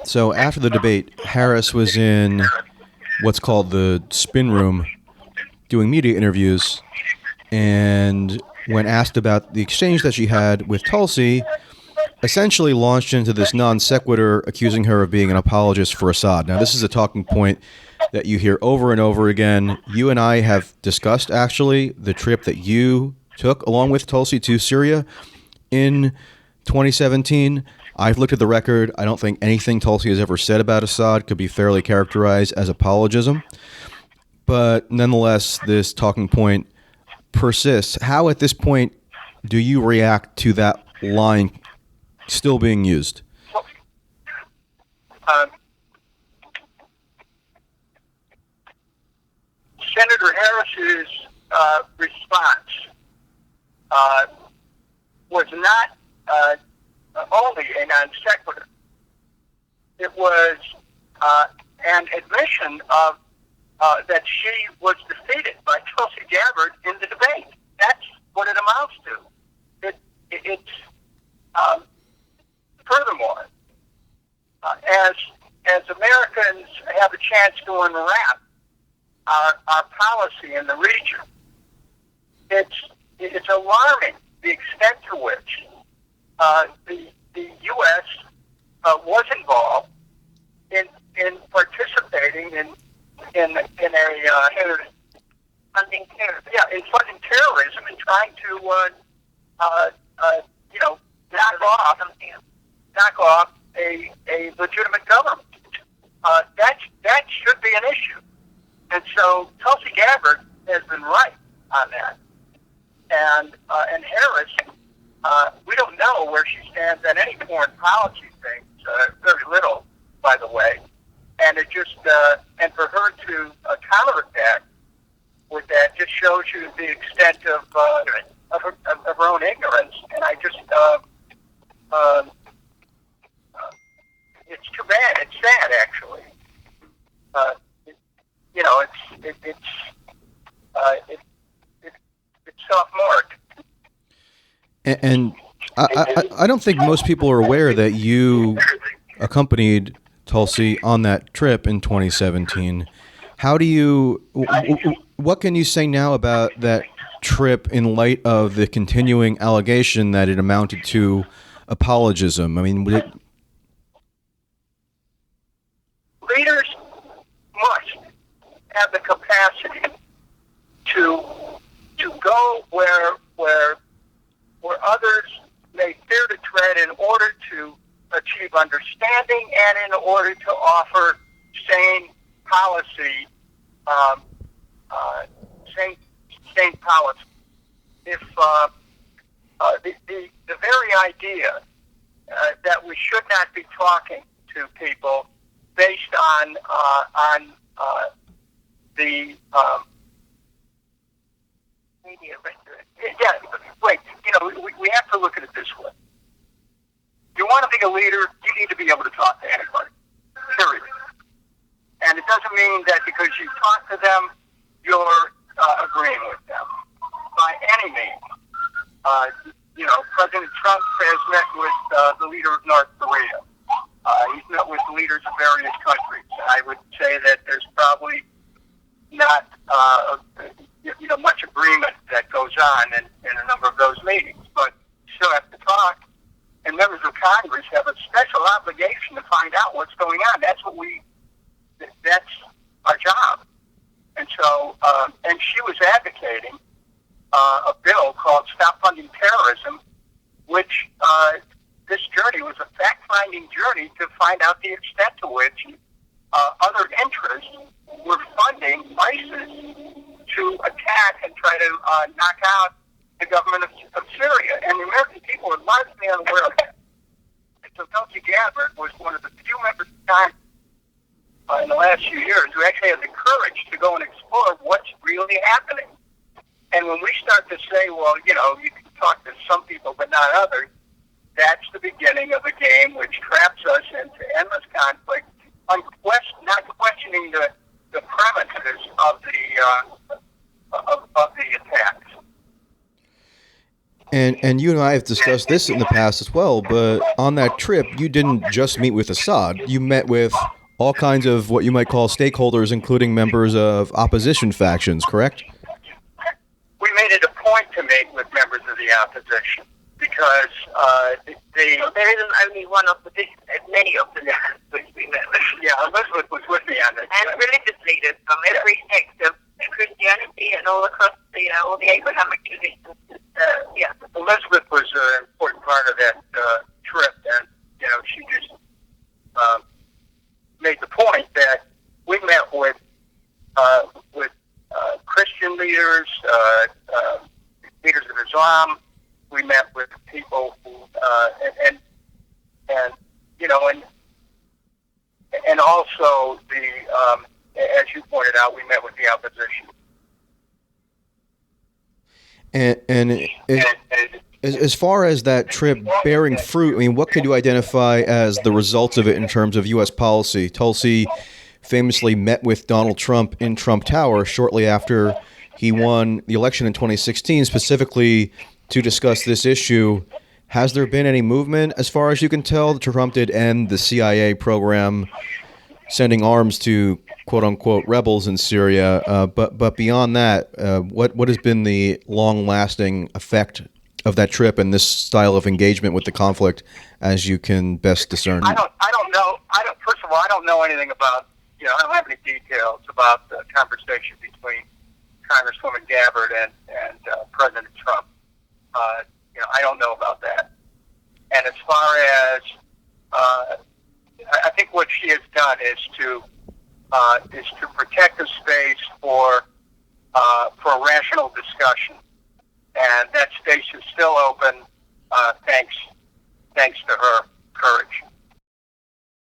So after the debate, Harris was in what's called the spin room doing media interviews, and when asked about the exchange that she had with Tulsi, essentially launched into this non sequitur accusing her of being an apologist for Assad. Now, this is a talking point that you hear over and over again. You and I have discussed, actually, the trip that you took along with Tulsi to Syria in 2017. I've looked at the record. I don't think anything Tulsi has ever said about Assad could be fairly characterized as apologism. But nonetheless, this talking point persists. How, at this point, do you react to that line still being used? Senator Harris's response was not only a non sequitur. It was an admission of that she was defeated by Tulsi Gabbard in the debate. That's what it amounts to. It's furthermore, as Americans have a chance to unwrap our policy in the region, it's alarming the extent to which the U.S. Was involved in participating in funding terrorism. Yeah, in funding terrorism and trying to knock off a legitimate government. That should be an issue. And so Tulsi Gabbard has been right on that. And Harris, we don't know where she stands on any foreign policy things, very little, by the way. And it just, and for her to counterattack with that just shows you the extent of her own ignorance. And I just, it's too bad. It's sad, actually. It's sophomoric. And I don't think most people are aware that you accompanied Tulsi on that trip in 2017. How do you, what can you say now about that trip in light of the continuing allegation that it amounted to apologism? I mean, leaders must have the capacity to go where others may fear to tread in order to achieve understanding and in order to offer sane policy, sane policy. If the very idea that we should not be talking to people based on the media rhetoric. Yeah, wait. We have to look at it this way. You want to be a leader, you need to be able to talk to anybody. Period. And it doesn't mean that because you talk to them, you're agreeing with them by any means. President Trump has met with the leader of North Korea. He's met with leaders of various countries. I would say that there's probably not much agreement that goes on in a number of those meetings, but you still have to talk. And members of Congress have a special obligation to find out what's going on. That's our job. And so, and she was advocating a bill called Stop Funding Terrorism, which this journey was a fact-finding journey to find out the extent to which other interests were funding ISIS to attack and try to knock out the government of Syria. And the American people are largely unaware of that. And so Tulsi Gabbard was one of the few members of Congress in the last few years who actually had the courage to go and explore what's really happening. And when we start to say, well, you can talk to some people but not others, that's the beginning of a game which traps us into endless conflict, not questioning the premises of the attacks. And you and I have discussed this in the past as well, but on that trip, you didn't just meet with Assad. You met with all kinds of what you might call stakeholders, including members of opposition factions, correct? We made it a point to meet with members of the opposition because So there isn't only one opposition, there's many oppositions which we met with. yeah, Elizabeth was with me on this. And religious leaders from every sect of Christianity and all across all the Abrahamic traditions. Yeah. Elizabeth was an important part of that trip, and she just made the point that we met with Christian leaders, leaders of Islam. We met with people who and also as you pointed out, we met with the opposition. As far as that trip bearing fruit, I mean, what could you identify as the results of it in terms of U.S. policy? Tulsi famously met with Donald Trump in Trump Tower shortly after he won the election in 2016, specifically to discuss this issue. Has there been any movement, as far as you can tell? Trump did end the CIA program, sending arms to quote-unquote rebels in Syria. But beyond that, what has been the long-lasting effect of that trip and this style of engagement with the conflict, as you can best discern? I don't know. First of all, I don't know anything about. I don't have any details about the conversation between Congresswoman Gabbard and President Trump. I don't know about that. And as far as I think what she has done is to protect the space for a rational discussion, and that space is still open thanks to her courage.